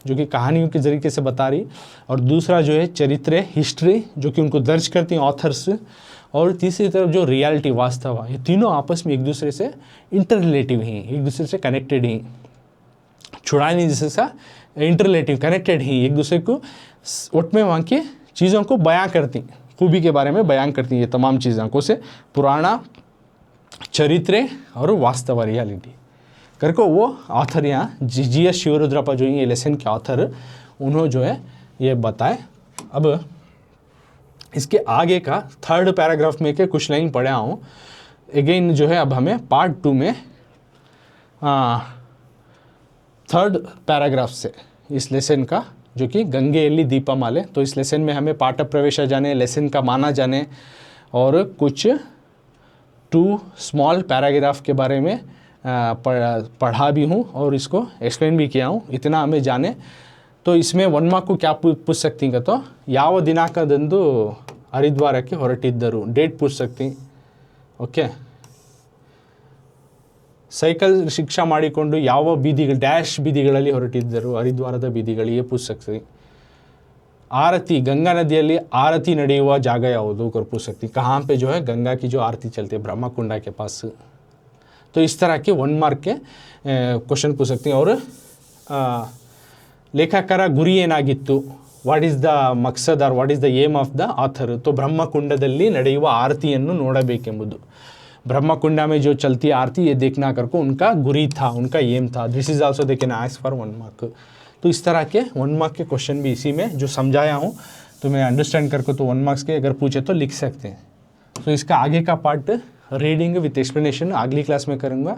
Speaker 1: जो कि कहानियों के ज़रिए से बता रही, और दूसरा जो है चरित्र, हिस्ट्री जो कि उनको दर्ज करती हैं ऑथर्स, और तीसरी तरफ जो रियलिटी, वास्तव, ये तीनों आपस में एक दूसरे से इंटर रिलेटिव हैं, एक दूसरे से कनेक्टेड हैं, छुड़ाए नहीं जैसे सा, इंटर रिलेटिव कनेक्टेड ही, एक दूसरे को उठ में वहाँ की चीज़ों को बयां करती, खूबी के बारे में बयान करती है ये तमाम चीज़ें को से पुराना चरित्र और वास्तव रियलिटी करके वो ऑथर यहाँ जी एस शिवरुद्रप्पा जो ये लेसन के ऑथर उन्होंने जो है ये बताए। अब इसके आगे का थर्ड पैराग्राफ में के कुछ लाइन पढ़ा हूँ अगेन जो है। अब हमें पार्ट 2 में थर्ड पैराग्राफ से इस लेसन का जो कि गंगेयल्ली दीपमाले, तो इस लेसन में हमें पाठ प्रवेश जाने, लेसन का माना जाने और कुछ 2 स्मॉल पैराग्राफ के बारे में पढ़ा भी हूँ और इसको एक्सप्लेन भी किया हूँ, इतना हमें जाने। तो इसमें 1 मार्क को क्या पूछ सकती हैं तो ಯಾವ ದಿನಾಂಕದಂದು ಹರಿದ್ವಾರಕ್ಕೆ ಹೊರಟಿದ್ದರು ಡೇಟ್ पूछ सकती। ಓಕೆ, ಸೈಕಲ್ ಶಿಕ್ಷಾ ಮಾಡಿಕೊಂಡು ಯಾವ ಬೀದಿಗಳು ಡ್ಯಾಶ್ ಬೀದಿಗಳಲ್ಲಿ ಹೊರಟಿದ್ದರು ಹರಿದ್ವಾರದ ಬೀದಿಗಳಿಗೆ पूछ सकती। आरती गंगा नदिಯಲ್ಲಿ आरती ನಡೆಯುವ ಜಾಗ ಯಾವುದು कर पूछ सकती। कहाँ पे जो है गंगा की जो आरती चलती है ब्रह्मकुंडा के पास। तो इस तरह के 1 मार्क के क्वेश्चन पूछ सकती हैं। और लेखकर ಗುರಿ ಏನಾಗಿತ್ತು, ವಾಟ್ ಈಸ್ ದ ಮಕ್ಸದ್ or what is the aim of the author. तो ब्रह्मकुंडದಲ್ಲಿ ನಡೆಯುವ ಆರತಿಯನ್ನು ನೋಡಬೇಕೆಂಬುದು, ब्रह्मकुंडा में जो चलती आरती ये देखना करके उनका गुरी था, उनका एम था। This is also they can ask for 1 mark. तो इस तरह के 1 मार्क के क्वेश्चन भी इसी में जो समझाया हूँ तो मैं अंडरस्टैंड करके तो 1 मार्क्स के अगर पूछे तो लिख सकते हैं। तो इसका आगे का पार्ट रीडिंग विथ एक्सप्लेनेशन अगली क्लास में करूँगा।